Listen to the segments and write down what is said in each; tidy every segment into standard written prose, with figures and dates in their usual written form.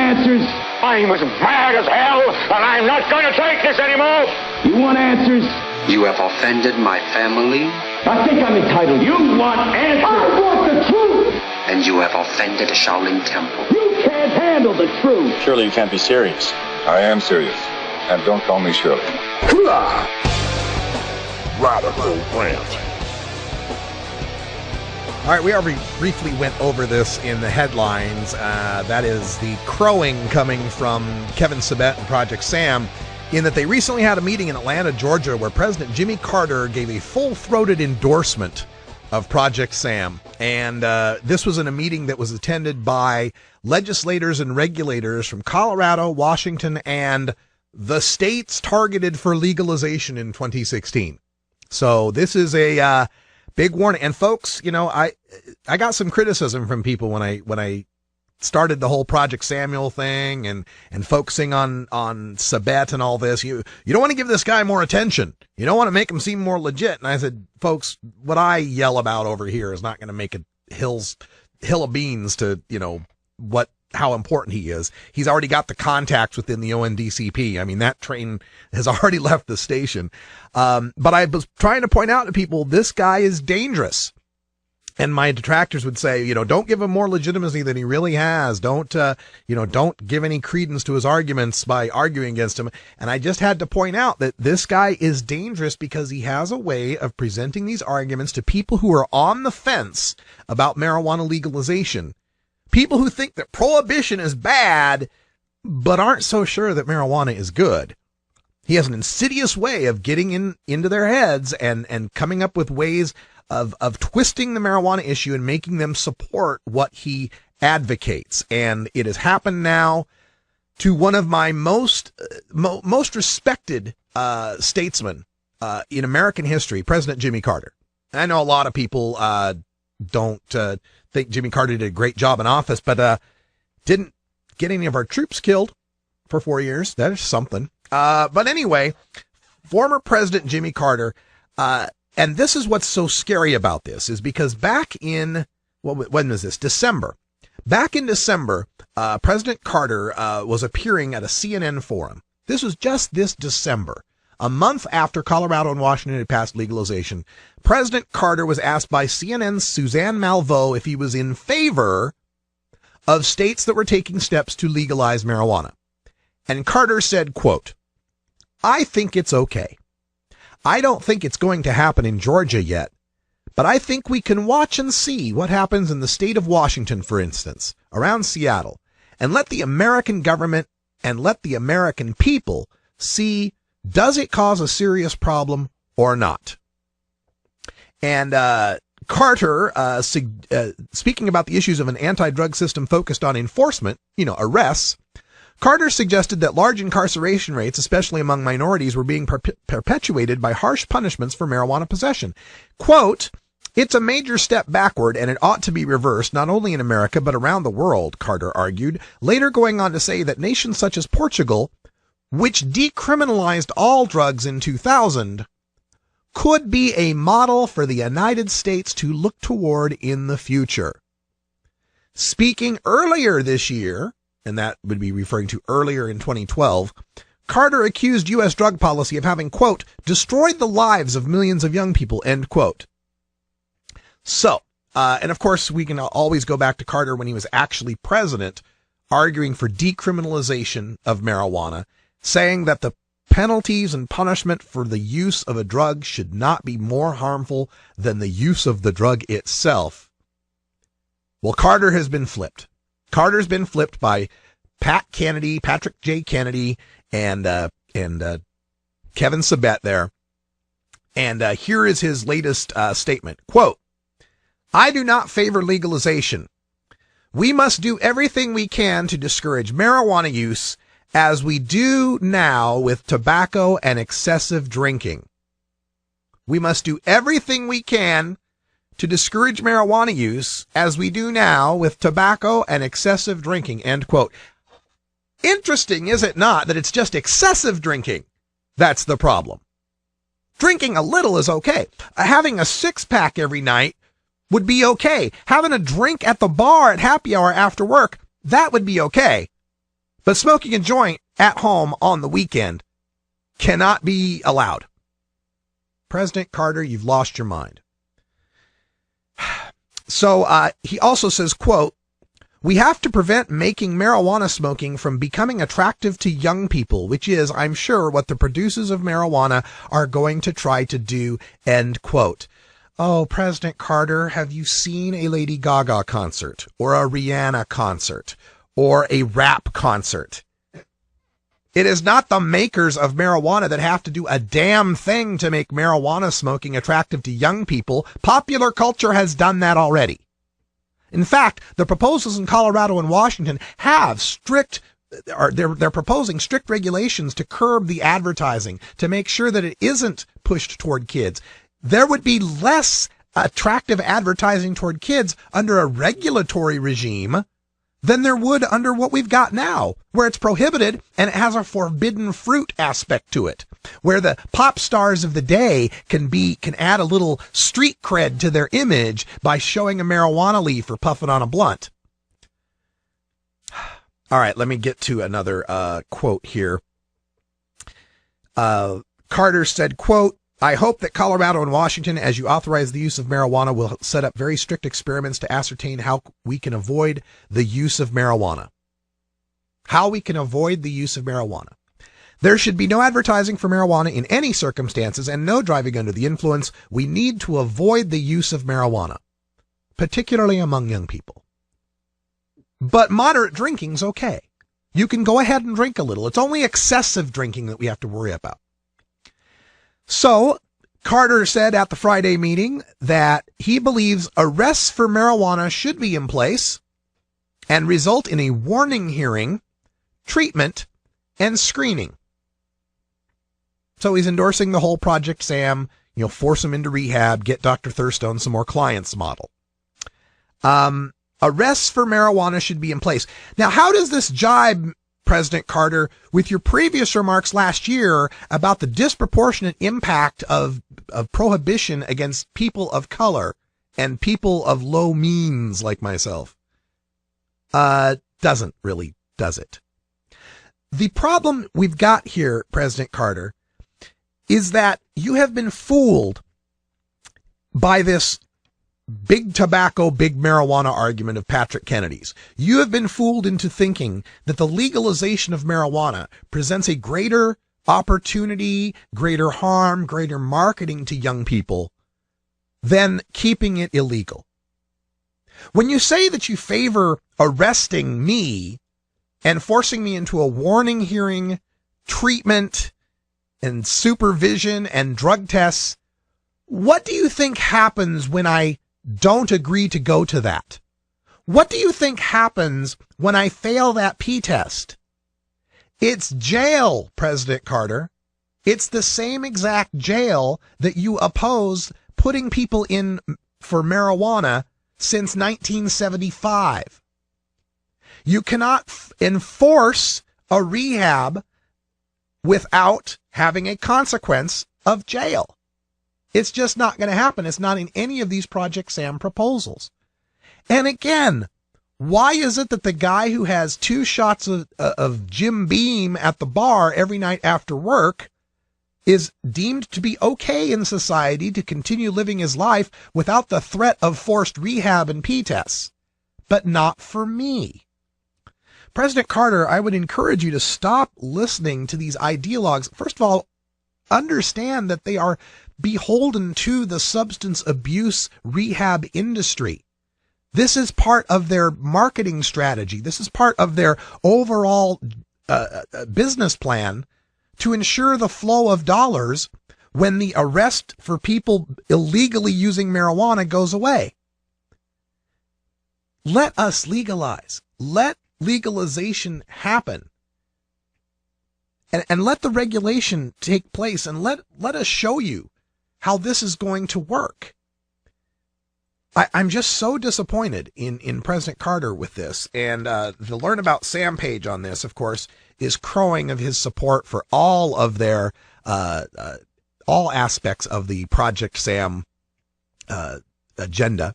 answers? I'm as mad as hell, and I'm not going to take this anymore. You want answers? You have offended my family. I think I'm entitled. You want answers? I want the truth. And you have offended the Shaolin Temple. You can't handle the truth. Surely you can't be serious. I am serious. And don't call me Shirley. Radical Rant. All right, we already briefly went over this in the headlines. That is the crowing coming from Kevin Sabet and Project Sam, in that they recently had a meeting in Atlanta, Georgia, where President Jimmy Carter gave a full-throated endorsement of Project Sam. And this was in a meeting that was attended by legislators and regulators from Colorado, Washington, and the states targeted for legalization in 2016. So this is a big warning. And folks, you know, I got some criticism from people when I started the whole Project Samuel thing and focusing on Sabet and all this. You don't want to give this guy more attention. You don't want to make him seem more legit. And I said, folks, what I yell about over here is not going to make a hill of beans to, you know, how important he is. He's already got the contacts within the ONDCP. I mean, that train has already left the station. But I was trying to point out to people, this guy is dangerous. And my detractors would say, you know, don't give him more legitimacy than he really has. Don't give any credence to his arguments by arguing against him. And I just had to point out that this guy is dangerous because he has a way of presenting these arguments to people who are on the fence about marijuana legalization. People who think that prohibition is bad, but aren't so sure that marijuana is good. He has an insidious way of getting into their heads and coming up with ways of twisting the marijuana issue and making them support what he advocates. And it has happened now to one of my most respected statesmen in American history, President Jimmy Carter. I know a lot of people don't think Jimmy Carter did a great job in office, but didn't get any of our troops killed for 4 years. That is something. But anyway, former President Jimmy Carter, and this is what's so scary about this, is because back in, when was this? December. Back in December, President Carter was appearing at a CNN forum. This was just this December. A month after Colorado and Washington had passed legalization, President Carter was asked by CNN's Suzanne Malveaux if he was in favor of states that were taking steps to legalize marijuana. And Carter said, quote, "I think it's okay. I don't think it's going to happen in Georgia yet, but I think we can watch and see what happens in the state of Washington, for instance, around Seattle, and let the American government and let the American people see, does it cause a serious problem or not?" And Carter, speaking about the issues of an anti-drug system focused on enforcement, arrests, Carter suggested that large incarceration rates, especially among minorities, were being perpetuated by harsh punishments for marijuana possession. Quote, "It's a major step backward, and it ought to be reversed, not only in America, but around the world," Carter argued, later going on to say that nations such as Portugal, which decriminalized all drugs in 2000, could be a model for the United States to look toward in the future. Speaking earlier this year, and that would be referring to earlier in 2012, Carter accused U.S. drug policy of having, quote, "destroyed the lives of millions of young people," end quote. So, and of course, we can always go back to Carter when he was actually president, arguing for decriminalization of marijuana, saying that the penalties and punishment for the use of a drug should not be more harmful than the use of the drug itself. Well, Carter has been flipped. Carter's been flipped by Patrick J. Kennedy, and Kevin Sabet there. And here is his latest statement. Quote, "I do not favor legalization. We must do everything we can to discourage marijuana use, as we do now with tobacco and excessive drinking. We must do everything we can to discourage marijuana use, as we do now with tobacco and excessive drinking," end quote. Interesting, is it not, that it's just excessive drinking that's the problem? Drinking a little is okay. Having a six-pack every night would be okay. Having a drink at the bar at happy hour after work, that would be okay. But smoking a joint at home on the weekend cannot be allowed. President Carter, you've lost your mind. So he also says, quote, "We have to prevent making marijuana smoking from becoming attractive to young people, which is, I'm sure, what the producers of marijuana are going to try to do," end quote. Oh, President Carter, have you seen a Lady Gaga concert or a Rihanna concert or a rap concert? It is not the makers of marijuana that have to do a damn thing to make marijuana smoking attractive to young people. Popular culture has done that already. In fact, the proposals in Colorado and Washington have they're proposing strict regulations to curb the advertising, to make sure that it isn't pushed toward kids. There would be less attractive advertising toward kids under a regulatory regime than there would under what we've got now, where it's prohibited and it has a forbidden fruit aspect to it, where the pop stars of the day can add a little street cred to their image by showing a marijuana leaf or puffing on a blunt. All right, let me get to another quote here. Carter said, quote, "I hope that Colorado and Washington, as you authorize the use of marijuana, will set up very strict experiments to ascertain how we can avoid the use of marijuana." How we can avoid the use of marijuana. "There should be no advertising for marijuana in any circumstances and no driving under the influence. We need to avoid the use of marijuana, particularly among young people. But moderate drinking's okay. You can go ahead and drink a little. It's only excessive drinking that we have to worry about." So, Carter said at the Friday meeting that he believes arrests for marijuana should be in place and result in a warning hearing, treatment, and screening. So he's endorsing the whole Project Sam, force him into rehab, get Dr. Thurstone some more clients model. Arrests for marijuana should be in place. Now, how does this jibe, President Carter, with your previous remarks last year about the disproportionate impact of prohibition against people of color and people of low means like myself? Doesn't really, does it? The problem we've got here, President Carter, is that you have been fooled by this big tobacco, big marijuana argument of Patrick Kennedy's. You have been fooled into thinking that the legalization of marijuana presents a greater opportunity, greater harm, greater marketing to young people than keeping it illegal. When you say that you favor arresting me and forcing me into a warning hearing, treatment, and supervision and drug tests, what do you think happens when I don't agree to go to that? What do you think happens when I fail that P-test? It's jail, President Carter. It's the same exact jail that you oppose putting people in for marijuana since 1975. You cannot enforce a rehab without having a consequence of jail. It's just not going to happen. It's not in any of these Project Sam proposals. And again, why is it that the guy who has 2 shots of Jim Beam at the bar every night after work is deemed to be okay in society to continue living his life without the threat of forced rehab and P-tests, but not for me? President Carter, I would encourage you to stop listening to these ideologues. First of all, understand that they are beholden to the substance abuse rehab industry. This is part of their marketing strategy. This is part of their overall business plan to ensure the flow of dollars when the arrest for people illegally using marijuana goes away. Let us legalize. Let legalization happen. And let the regulation take place, and let us show you how this is going to work. I'm just so disappointed in President Carter with this. And to learn about Sam Page on this, of course, is crowing of his support for all of their all aspects of the Project Sam agenda.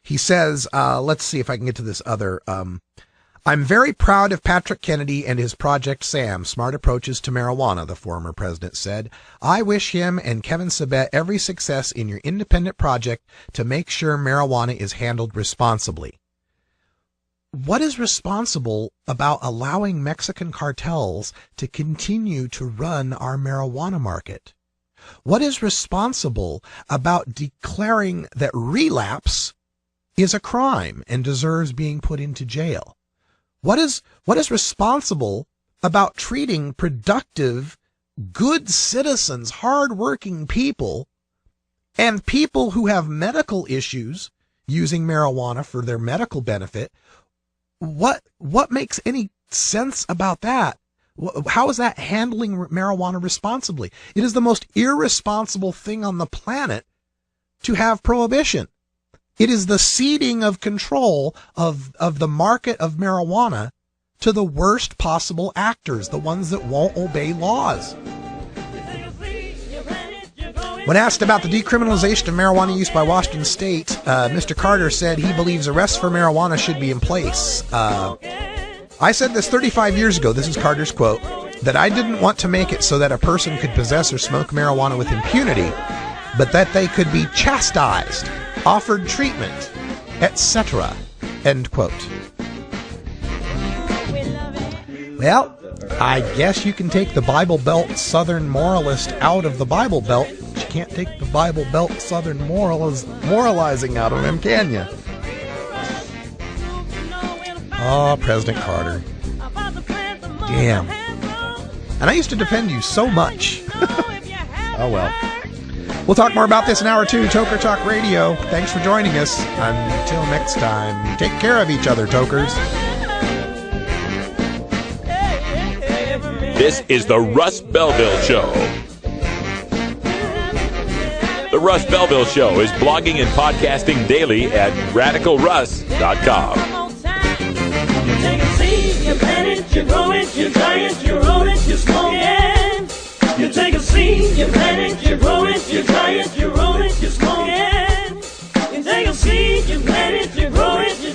He says, let's see if I can get to this other. I'm very proud of Patrick Kennedy and his Project Sam, smart approaches to marijuana, the former president said. I wish him and Kevin Sabet every success in your independent project to make sure marijuana is handled responsibly. What is responsible about allowing Mexican cartels to continue to run our marijuana market? What is responsible about declaring that relapse is a crime and deserves being put into jail? What is responsible about treating productive, good citizens, hardworking people, and people who have medical issues using marijuana for their medical benefit? What makes any sense about that? How is that handling marijuana responsibly? It is the most irresponsible thing on the planet to have prohibition. It is the ceding of control of the market of marijuana to the worst possible actors, the ones that won't obey laws. When asked about the decriminalization of marijuana use by Washington State, Mr. Carter said he believes arrests for marijuana should be in place. I said this 35 years ago, this is Carter's quote, that I didn't want to make it so that a person could possess or smoke marijuana with impunity, but that they could be chastised, offered treatment, etc. End quote. Well, I guess you can take the Bible Belt Southern moralist out of the Bible Belt, but you can't take the Bible Belt Southern moralizing out of him, can you? Oh, President Carter. Damn. And I used to defend you so much. Oh, well. We'll talk more about this in hour 2, Toker Talk Radio. Thanks for joining us. Until next time, take care of each other, Tokers. This is the Russ Belville Show. The Russ Belville Show is blogging and podcasting daily at radicalruss.com. You take a seed, you plant it, you grow it, you dry it, you roll it, you smoke it. You take a seed, you plant it, you grow it, you dry it, you roll it, you smoke it. You take a seed, you plant it, you grow it, you